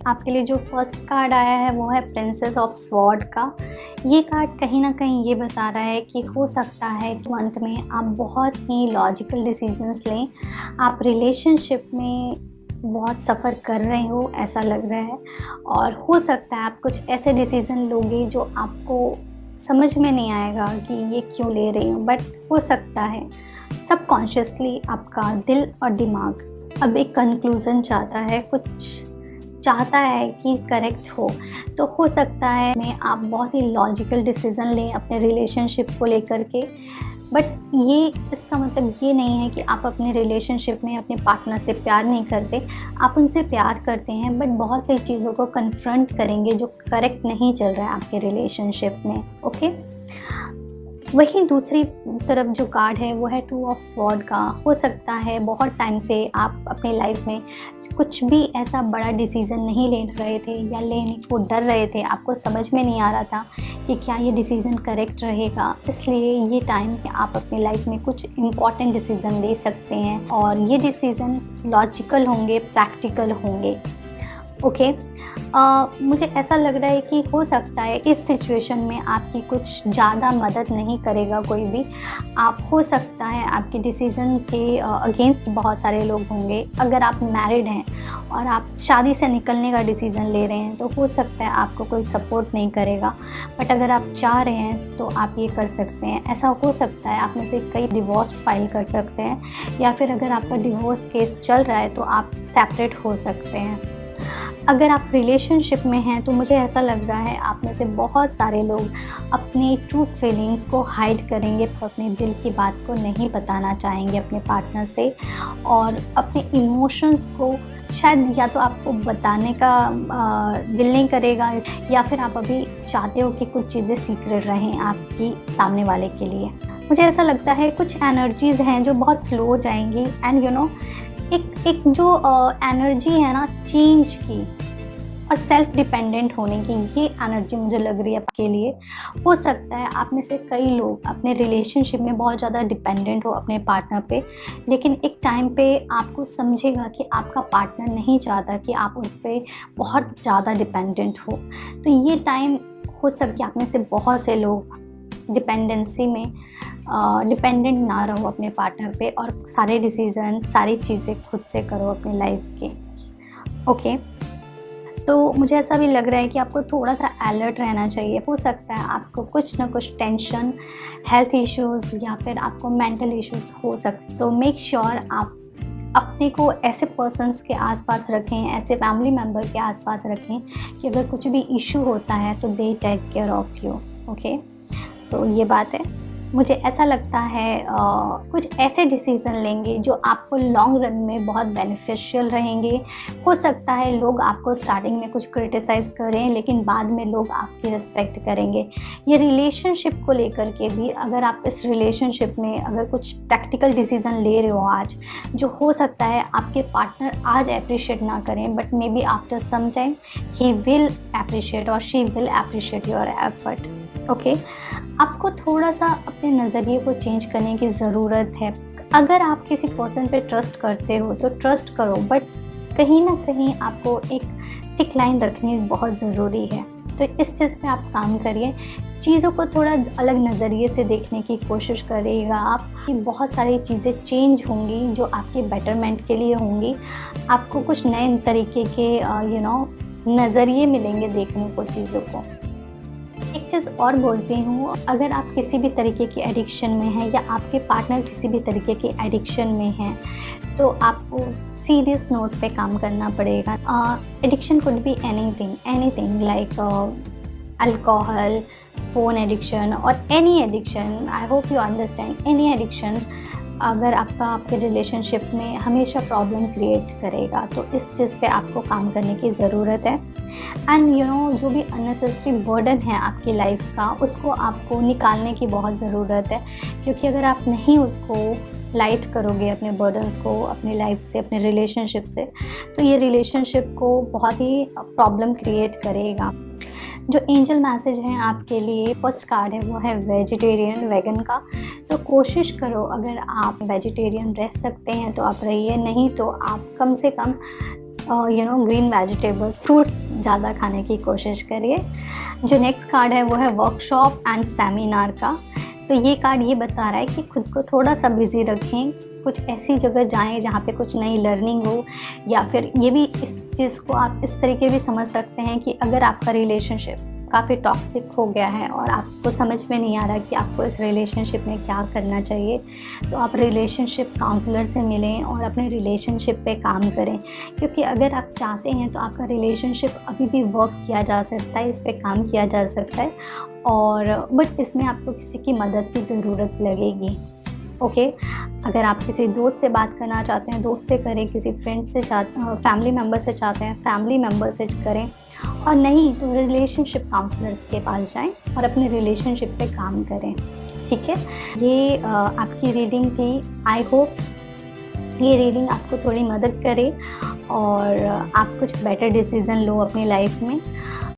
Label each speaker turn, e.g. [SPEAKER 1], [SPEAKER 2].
[SPEAKER 1] आपके लिए जो फर्स्ट कार्ड आया है वो है प्रिंसेस ऑफ स्वॉर्ड का। ये कार्ड कहीं ना कहीं ये बता रहा है कि हो सकता है कि मंथ में आप बहुत ही लॉजिकल डिसीजंस लें। आप रिलेशनशिप में बहुत सफ़र कर रहे हो ऐसा लग रहा है, और हो सकता है आप कुछ ऐसे डिसीज़न लोगे जो आपको समझ में नहीं आएगा कि ये क्यों ले रही हूँ, बट हो सकता है सबकॉन्शियसली आपका दिल और दिमाग अब एक कंक्लूज़न चाहता है, कुछ चाहता है कि करेक्ट हो। हो सकता है में आप बहुत ही लॉजिकल डिसीज़न लें अपने रिलेशनशिप को लेकर के, बट ये इसका मतलब ये नहीं है कि आप अपने रिलेशनशिप में अपने पार्टनर से प्यार नहीं करते। आप उनसे प्यार करते हैं, बट बहुत सी चीज़ों को कन्फ्रंट करेंगे जो करेक्ट नहीं चल रहा है आपके रिलेशनशिप में। ओके, वहीं दूसरी तरफ जो कार्ड है वो है टू ऑफ स्वॉर्ड का। हो सकता है बहुत टाइम से आप अपनी लाइफ में कुछ भी ऐसा बड़ा डिसीज़न नहीं ले रहे थे या लेने को डर रहे थे, आपको समझ में नहीं आ रहा था कि क्या ये डिसीज़न करेक्ट रहेगा। इसलिए ये टाइम आप अपनी लाइफ में कुछ इम्पॉर्टेंट डिसीज़न ले सकते हैं, और ये डिसीज़न लॉजिकल होंगे, प्रैक्टिकल होंगे। ओके, मुझे ऐसा लग रहा है कि हो सकता है इस सिचुएशन में आपकी कुछ ज़्यादा मदद नहीं करेगा कोई भी। आप हो सकता है आपके डिसीज़न के अगेंस्ट बहुत सारे लोग होंगे। अगर आप मैरिड हैं और आप शादी से निकलने का डिसीज़न ले रहे हैं तो हो सकता है आपको कोई सपोर्ट नहीं करेगा, बट अगर आप चाह रहे हैं तो आप ये कर सकते हैं। ऐसा हो सकता है आप में से कई डिवोर्स फाइल कर सकते हैं, या फिर अगर आपका डिवोर्स केस चल रहा है तो आप सेपरेट हो सकते हैं। अगर आप रिलेशनशिप में हैं तो मुझे ऐसा लग रहा है आप में से बहुत सारे लोग अपनी ट्रू फीलिंग्स को हाइड करेंगे, अपने दिल की बात को नहीं बताना चाहेंगे अपने पार्टनर से, और अपने इमोशंस को शायद या तो आपको बताने का दिल नहीं करेगा, या फिर आप अभी चाहते हो कि कुछ चीज़ें सीक्रेट रहें आपकी सामने वाले के लिए। मुझे ऐसा लगता है कुछ एनर्जीज़ हैं जो बहुत स्लो हो जाएंगी, एंड एक जो एनर्जी है ना चेंज की और सेल्फ डिपेंडेंट होने की, ये एनर्जी मुझे लग रही है आपके लिए। हो सकता है आप में से कई लोग अपने रिलेशनशिप में बहुत ज़्यादा डिपेंडेंट हो अपने पार्टनर पे, लेकिन एक टाइम पे आपको समझेगा कि आपका पार्टनर नहीं चाहता कि आप उस पर बहुत ज़्यादा डिपेंडेंट हो। तो ये टाइम हो सकता है आप में से बहुत से लोग डिपेंडेंसी में डिपेंडेंट ना रहो अपने पार्टनर पे, और सारे डिसीज़न सारी चीज़ें खुद से करो अपनी लाइफ की। ओके, तो मुझे ऐसा भी लग रहा है कि आपको थोड़ा सा अलर्ट रहना चाहिए। हो सकता है आपको कुछ ना कुछ टेंशन, हेल्थ इश्यूज़ या फिर आपको मेंटल इश्यूज़ हो सकते। सो मेक श्योर आप अपने को ऐसे पर्सन्स के आसपास रखें, ऐसे फैमिली मेम्बर के आसपास रखें कि अगर कुछ भी इशू होता है तो they take care of you. Okay, so ये बात है। मुझे ऐसा लगता है कुछ ऐसे डिसीज़न लेंगे जो आपको लॉन्ग रन में बहुत बेनिफिशियल रहेंगे। हो सकता है लोग आपको स्टार्टिंग में कुछ क्रिटिसाइज़ करें, लेकिन बाद में लोग आपकी रिस्पेक्ट करेंगे। ये रिलेशनशिप को लेकर के भी, अगर आप इस रिलेशनशिप में अगर कुछ प्रैक्टिकल डिसीज़न ले रहे हो आज, जो हो सकता है आपके पार्टनर आज अप्रिशिएट ना करें, but maybe after some time he will appreciate और she will appreciate your effort. Okay, आपको थोड़ा सा अपने नज़रिए को चेंज करने की ज़रूरत है। अगर आप किसी पर्सन पे ट्रस्ट करते हो तो ट्रस्ट करो, बट कहीं ना कहीं आपको एक थिक लाइन रखनी बहुत ज़रूरी है। तो इस चीज़ पे आप काम करिए, चीज़ों को थोड़ा अलग नज़रिए से देखने की कोशिश करिएगा आप। बहुत सारी चीज़ें चेंज होंगी जो आपके बेटरमेंट के लिए होंगी। आपको कुछ नए तरीके के नज़रिए मिलेंगे देखने को चीज़ों को। एक चीज़ और बोलती हूँ, अगर आप किसी भी तरीके की एडिक्शन में हैं या आपके पार्टनर किसी भी तरीके की एडिक्शन में हैं, तो आपको सीरियस नोट पे काम करना पड़ेगा। Addiction could be anything like alcohol, phone addiction और any addiction. I hope you understand. Any addiction अगर आपके रिलेशनशिप में हमेशा प्रॉब्लम क्रिएट करेगा, तो इस चीज़ पे आपको काम करने की ज़रूरत है। एंड जो भी अननेसेसरी बर्डन है आपकी लाइफ का, उसको आपको निकालने की बहुत ज़रूरत है, क्योंकि अगर आप नहीं उसको लाइट करोगे अपने बर्डन्स को अपनी लाइफ से, अपने रिलेशनशिप से, तो ये रिलेशनशिप को बहुत ही प्रॉब्लम क्रिएट करेगा। जो एंजल मैसेज है आपके लिए, फर्स्ट कार्ड है वो है वेजिटेरियन, वेगन का। तो कोशिश करो, अगर आप वेजिटेरियन रह सकते हैं तो आप रहिए, नहीं तो आप कम से कम ग्रीन वेजिटेबल्स, फ्रूट्स ज़्यादा खाने की कोशिश करिए। जो नेक्स्ट कार्ड है वो है वर्कशॉप एंड सेमिनार का। सो ये कार्ड ये बता रहा है कि खुद को थोड़ा सा बिज़ी रखें, कुछ ऐसी जगह जाएं जहाँ पे कुछ नई लर्निंग हो, या फिर ये भी इस चीज़ को आप इस तरीके भी समझ सकते हैं कि अगर आपका रिलेशनशिप काफ़ी टॉक्सिक हो गया है और आपको समझ में नहीं आ रहा कि आपको इस रिलेशनशिप में क्या करना चाहिए, तो आप रिलेशनशिप काउंसलर से मिलें और अपने रिलेशनशिप पे काम करें। क्योंकि अगर आप चाहते हैं तो आपका रिलेशनशिप अभी भी वर्क किया जा सकता है, इस पे काम किया जा सकता है, और बट इसमें आपको किसी की मदद की ज़रूरत लगेगी। ओके अगर आप किसी दोस्त से बात करना चाहते हैं, दोस्त से करें, किसी फ्रेंड से फैमिली मेम्बर से चाहते हैं, फैमिली मेम्बर से करें, और नहीं तो रिलेशनशिप काउंसलर्स के पास जाएं और अपने रिलेशनशिप पे काम करें। ठीक है, ये आपकी रीडिंग थी। आई होप ये रीडिंग आपको थोड़ी मदद करे और आप कुछ बेटर डिसीज़न लो अपनी लाइफ में।